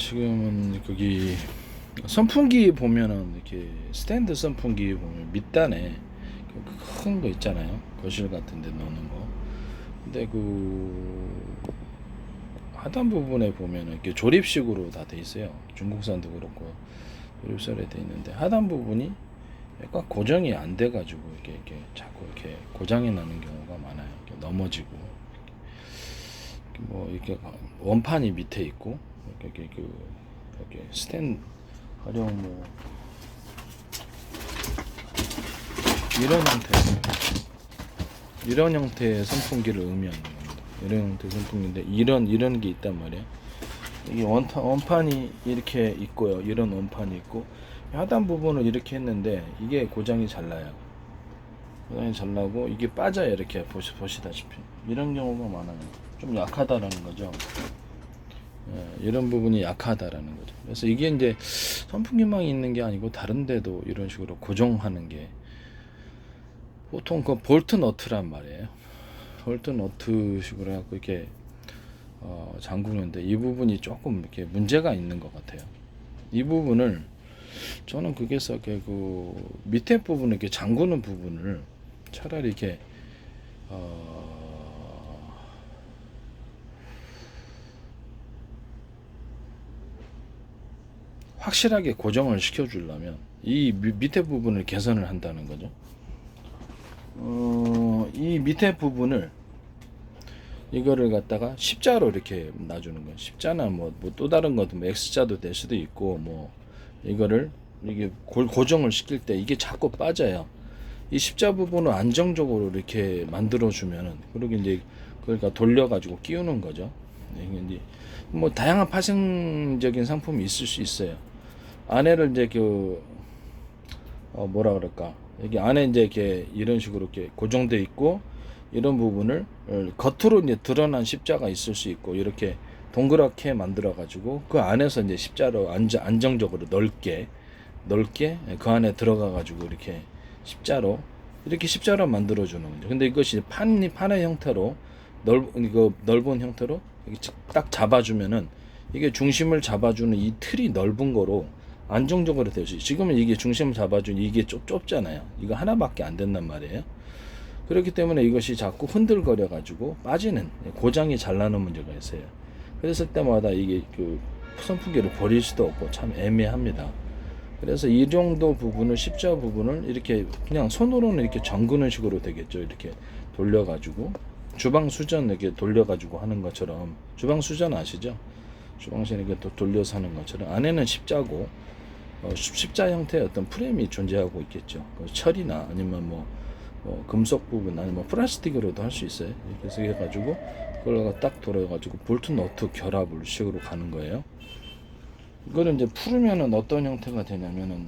지금은 거기 선풍기 보면은 이렇게 스탠드 선풍기 보면 밑단에 큰 거 있잖아요. 거실 같은 데 넣는 거. 근데 그 하단 부분에 보면은 이렇게 조립식으로 다 돼 있어요. 중국산도 그렇고 조립설에 돼 있는데 하단 부분이 약간 고정이 안 돼 가지고 이렇게 자꾸 이렇게 고장이 나는 경우가 많아요. 이렇게 넘어지고 뭐 이렇게 원판이 밑에 있고 이렇게 스탠드 가령 뭐 이런 형태의 선풍기를 의미하는 겁니다. 이런 형태의 선풍기인데 이런 게 있단 말이에요. 이게 원판이 이렇게 있고요. 이런 원판이 있고 하단 부분을 이렇게 했는데 이게 고장이 잘 나요. 고장이 잘 나고 이게 빠져요. 이렇게 보시다시피 이런 경우가 많아요. 좀 약하다라는 거죠. 이런 부분이 약하다라는 거죠. 그래서 이게 이제 선풍기만 있는 게 아니고 다른 데도 이런 식으로 고정하는 게 보통 그 볼트 너트란 말이에요. 볼트 너트 식으로 해갖고 이렇게 잠그는데 이 부분이 조금 이렇게 문제가 있는 것 같아요. 이 부분을 저는 그게서 그 밑에 부분을 이렇게 잠그는 부분을 차라리 이렇게 확실하게 고정을 시켜주려면 이 밑에 부분을 개선을 한다는 거죠. 이 밑에 부분을 이거를 갖다가 십자로 이렇게 놔주는 거예요. 십자나 뭐 또 다른 것도 뭐 X자도 될 수도 있고 뭐 이거를 이게 고정을 시킬 때 이게 자꾸 빠져요. 이 십자 부분을 안정적으로 이렇게 만들어 주면은 그리고 이제 그러니까 돌려 가지고 끼우는 거죠. 이게 이제 뭐 다양한 파생적인 상품이 있을 수 있어요. 안에를 이제 뭐라 그럴까 여기 안에 이제 이렇게 이런 식으로 이렇게 고정돼 있고 이런 부분을 겉으로 이제 드러난 십자가 있을 수 있고 이렇게 동그랗게 만들어 가지고 그 안에서 이제 십자로 안정적으로 넓게 그 안에 들어가 가지고 이렇게 십자로 만들어 주는 거죠. 근데 이것이 판의 형태로 넓은 형태로 이렇게 딱 잡아주면은 이게 중심을 잡아주는 이 틀이 넓은 거로 안정적으로 될 수 있어요. 지금은 이게 중심을 잡아주는 이게 좁잖아요. 이거 하나밖에 안 된단 말이에요. 그렇기 때문에 이것이 자꾸 흔들거려 가지고 빠지는 고장이 잘 나는 문제가 있어요. 그랬을 때마다 이게 그 선풍기를 버릴 수도 없고 참 애매합니다. 그래서 이 정도 부분을 십자 부분을 이렇게 그냥 손으로는 이렇게 잠그는 식으로 되겠죠. 이렇게 돌려 가지고 주방 수전 이렇게 돌려 가지고 하는 것처럼 주방 수전 아시죠? 주방실 이렇게 또 돌려서 하는 것처럼 안에는 십자고 십자 형태의 어떤 프레임이 존재하고 있겠죠. 철이나 아니면 뭐 금속 부분 아니면 플라스틱으로도 할 수 있어요. 이렇게 해가지고 그걸 딱 돌아가지고 볼트 너트 결합을 식으로 가는 거예요. 이거는 이제 풀으면은 어떤 형태가 되냐면은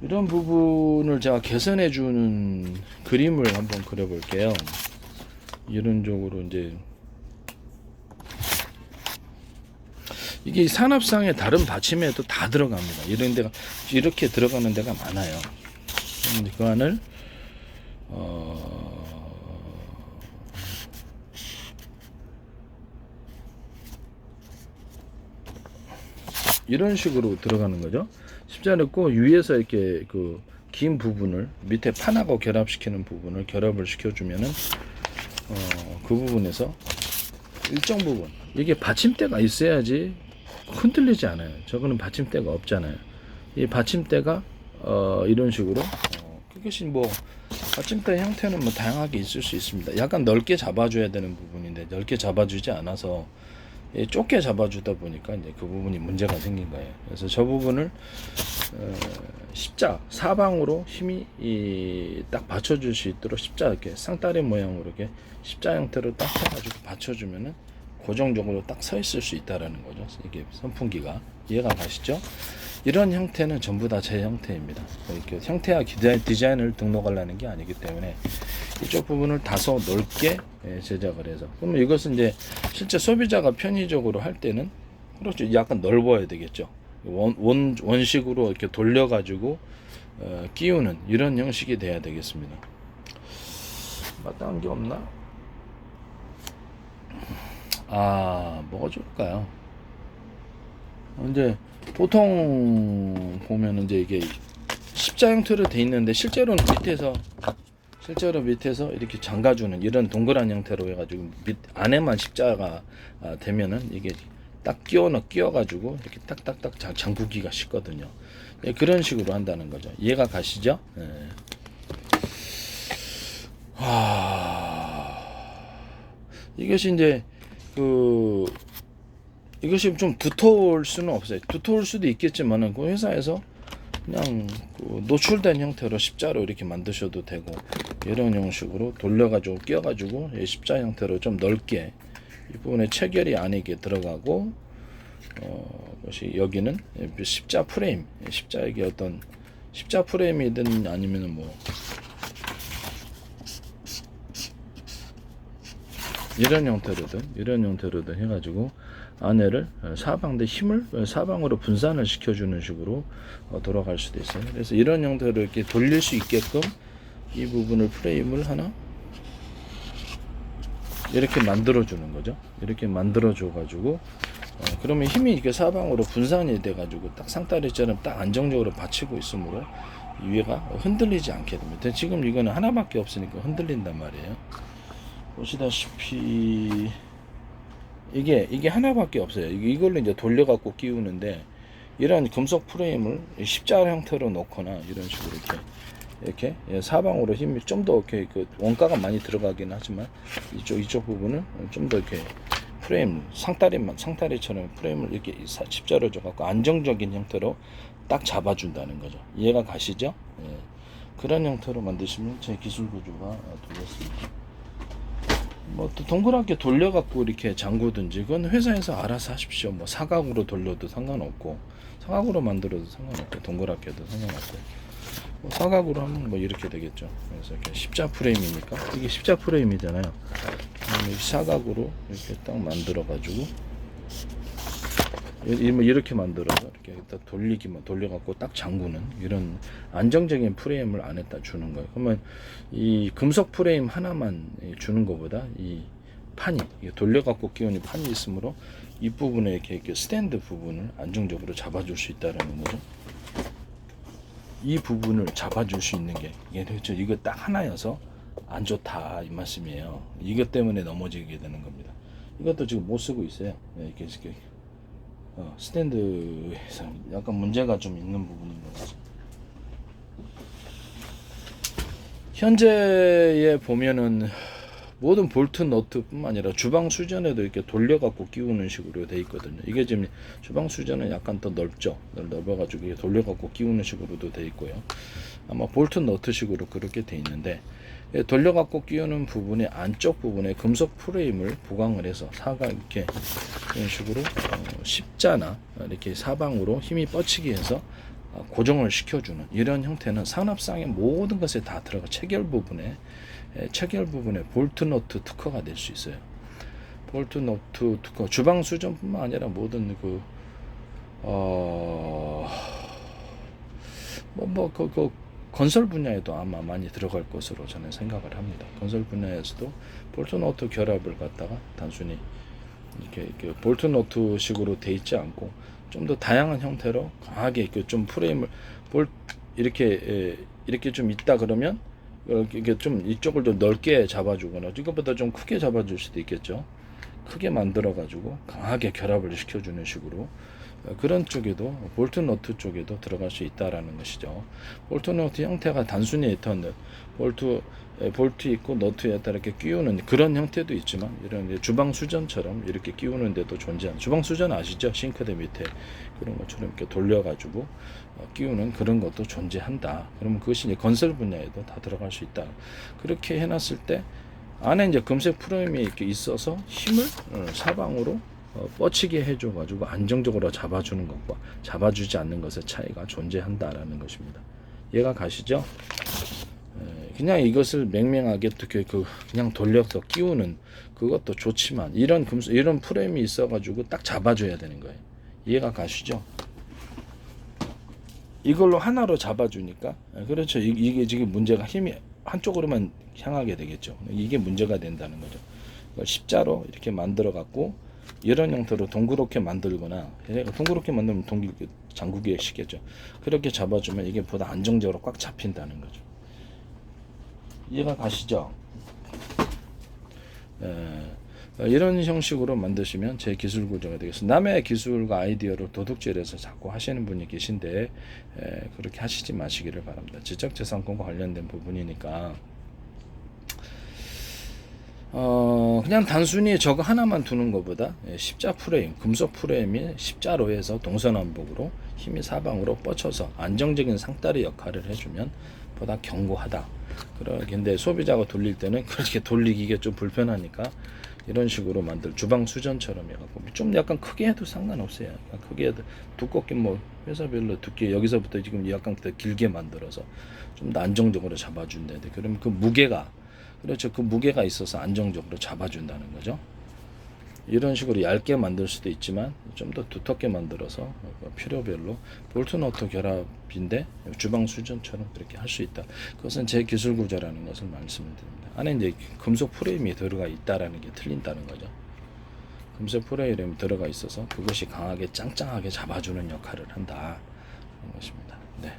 이런 부분을 제가 개선해 주는 그림을 한번 그려 볼게요. 이런 쪽으로 이제 이게 산업상의 다른 받침에도 다 들어갑니다. 이런 데가 이렇게 들어가는 데가 많아요. 그 안을 이런 식으로 들어가는 거죠. 십자를 꼭 위에서 이렇게 그 긴 부분을 밑에 판하고 결합시키는 부분을 결합을 시켜주면은 그 부분에서 일정 부분 이게 받침대가 있어야지 흔들리지 않아요. 저거는 받침대가 없잖아요. 이 받침대가 이런 식으로 그것이 뭐 받침대 형태는 뭐 다양하게 있을 수 있습니다. 약간 넓게 잡아줘야 되는 부분인데 넓게 잡아주지 않아서 좁게 잡아주다 보니까 이제 그 부분이 문제가 생긴 거예요. 그래서 저 부분을 십자 사방으로 힘이 딱 받쳐줄 수 있도록 십자 이렇게 쌍다리 모양으로 이렇게 십자 형태로 딱 해가지고 받쳐주면은 고정적으로 딱 서 있을 수 있다라는 거죠. 이게 선풍기가 이해가 가시죠? 이런 형태는 전부 다 제 형태입니다. 이렇게 형태와 디자인을 등록하려는 게 아니기 때문에 이쪽 부분을 다소 넓게 제작을 해서 그러면 이것은 이제 실제 소비자가 편의적으로 할 때는 그렇죠. 약간 넓어야 되겠죠. 원식으로 이렇게 돌려가지고 끼우는 이런 형식이 돼야 되겠습니다. 마땅한 게 없나? 뭐가 좋을까요? 이제 보통 보면 이제 이게 십자 형태로 돼 있는데 실제로는 밑에서 이렇게 잠가주는 이런 동그란 형태로 해가지고 안에만 십자가 되면은 이게 딱 끼워가지고 이렇게 딱딱딱 잠그기가 쉽거든요. 예, 그런 식으로 한다는 거죠. 이해가 가시죠? 예. 이것이 이제 이것이 좀 두터울 수는 없어요. 두터울 수도 있겠지만은 그 회사에서 그냥 노출된 형태로 십자로 이렇게 만드셔도 되고 이런 형식으로 돌려가지고 끼워가지고 십자 형태로 좀 넓게 이 부분에 체결이 안에 이게 들어가고 것이 여기는 십자 프레임, 십자에게 어떤 십자 프레임이든 아니면은 뭐 이런 형태로든 해가지고 안에를 사방대 힘을 사방으로 분산을 시켜주는 식으로 돌아갈 수도 있어요. 그래서 이런 형태로 이렇게 돌릴 수 있게끔 이 부분을 프레임을 하나 이렇게 만들어 주는 거죠. 이렇게 만들어 줘 가지고 그러면 힘이 이렇게 사방으로 분산이 돼 가지고 딱 상다리처럼 딱 안정적으로 받치고 있으므로 위에가 흔들리지 않게 됩니다. 지금 이거는 하나밖에 없으니까 흔들린단 말이에요. 보시다시피 이게 하나밖에 없어요. 이걸로 이제 돌려갖고 끼우는데 이런 금속 프레임을 십자 형태로 놓거나 이런 식으로 이렇게 사방으로 힘이 좀 더 이렇게 원가가 많이 들어가긴 하지만 이쪽 부분은 좀 더 이렇게 프레임 상다리처럼 프레임을 이렇게 십자로 줘갖고 안정적인 형태로 딱 잡아준다는 거죠. 이해가 가시죠? 예. 그런 형태로 만드시면 제 기술 구조가 되겠습니다. 뭐 또 동그랗게 돌려갖고 이렇게 잠그든지 그건 회사에서 알아서 하십시오. 뭐 사각으로 돌려도 상관없고 사각으로 만들어도 상관없고 동그랗게도 상관없고 뭐 사각으로 하면 뭐 이렇게 되겠죠. 그래서 이렇게 십자 프레임이니까 이게 십자 프레임이잖아요. 사각으로 이렇게 딱 만들어 가지고 이렇게 만들어서 이렇게 딱 돌려갖고 딱 잠그는 이런 안정적인 프레임을 안에다 주는 거예요. 그러면 이 금속 프레임 하나만 주는 것보다 이 판이 돌려갖고 끼우는 판이 있으므로 이 부분에 이렇게 스탠드 부분을 안정적으로 잡아줄 수 있다라는 거죠. 이 부분을 잡아줄 수 있는 게 이게 그렇죠. 이거 딱 하나여서 안 좋다 이 말씀이에요. 이것 때문에 넘어지게 되는 겁니다. 이것도 지금 못 쓰고 있어요. 이렇게 스탠드에서 약간 문제가 좀 있는 부분인 것 같아요. 현재에 보면은 모든 볼트 너트뿐만 아니라 주방 수전에도 이렇게 돌려갖고 끼우는 식으로 돼 있거든요. 이게 지금 주방 수전은 약간 더 넓죠. 넓어가지고 돌려갖고 끼우는 식으로도 돼 있고요. 아마 볼트 너트식으로 그렇게 돼 있는데 돌려갖고 끼우는 부분의 안쪽 부분에 금속 프레임을 보강을 해서 사각 이렇게 이런 식으로 십자나 이렇게 사방으로 힘이 뻗치게 해서 고정을 시켜주는 이런 형태는 산업상의 모든 것에 다 들어가 체결 부분에 볼트 너트 특허가 될 수 있어요. 볼트 너트 특허 주방 수전뿐만 아니라 모든 건설 분야에도 아마 많이 들어갈 것으로 저는 생각을 합니다. 건설 분야에서도 볼트 너트 결합을 갖다가 단순히 이렇게 볼트 너트 식으로 돼 있지 않고 좀 더 다양한 형태로 강하게 좀 프레임을 이렇게 좀 있다 그러면 이렇게 좀 이쪽을 더 넓게 잡아주거나 이것보다 좀 크게 잡아줄 수도 있겠죠. 크게 만들어 가지고 강하게 결합을 시켜주는 식으로 그런 쪽에도 볼트 너트 쪽에도 들어갈 수 있다라는 것이죠. 볼트 너트 형태가 단순히 어떤 볼트 있고 너트에 따라 이렇게 끼우는 그런 형태도 있지만 이런 주방 수전처럼 이렇게 끼우는데도 존재하는 주방 수전 아시죠? 싱크대 밑에 그런 것처럼 이렇게 돌려가지고 끼우는 그런 것도 존재한다. 그러면 그것이 이제 건설 분야에도 다 들어갈 수 있다. 그렇게 해놨을 때 안에 이제 금색 프레임이 이렇게 있어서 힘을 사방으로 뻗치게 해줘가지고 안정적으로 잡아주는 것과 잡아주지 않는 것의 차이가 존재한다라는 것입니다. 이해가 가시죠? 그냥 이것을 맹맹하게 그냥 돌려서 끼우는 그것도 좋지만 이런 프레임이 있어가지고 딱 잡아줘야 되는 거예요. 이해가 가시죠? 이걸로 하나로 잡아주니까 그렇죠. 이게 지금 문제가 힘이 한쪽으로만 향하게 되겠죠. 이게 문제가 된다는 거죠. 이걸 십자로 이렇게 만들어 갖고 이런 형태로 동그랗게 만들거나 동그랗게 만들면 잠그기 쉽겠죠. 그렇게 잡아주면 이게 보다 안정적으로 꽉 잡힌다는 거죠. 이해가 가시죠? 이런 형식으로 만드시면 제 기술 구조가 되겠습니다. 남의 기술과 아이디어를 도둑질해서 자꾸 하시는 분이 계신데 그렇게 하시지 마시기를 바랍니다. 지적재산권과 관련된 부분이니까 그냥 단순히 저거 하나만 두는 것보다 십자 프레임, 금속 프레임이 십자로 해서 동서남북으로 힘이 사방으로 뻗쳐서 안정적인 상다리 역할을 해주면 보다 견고하다. 근데 소비자가 돌릴 때는 그렇게 돌리기가 좀 불편하니까 이런 식으로 만들 주방 수전처럼 해갖고 좀 약간 크게 해도 상관없어요. 크게 해도 두껍게 뭐 회사별로 두께 여기서부터 지금 약간 더 길게 만들어서 좀 더 안정적으로 잡아준다는데 그러면 그 무게가 그렇죠. 그 무게가 있어서 안정적으로 잡아준다는 거죠. 이런 식으로 얇게 만들 수도 있지만 좀 더 두텁게 만들어서 필요별로 볼트 너트 결합인데 주방 수전처럼 그렇게 할 수 있다. 그것은 제 기술 구조라는 것을 말씀을 드립니다. 안에 이제 금속 프레임이 들어가 있다라는 게 틀린다는 거죠. 금속 프레임이 들어가 있어서 그것이 강하게 짱짱하게 잡아주는 역할을 한다. 그런 것입니다. 네.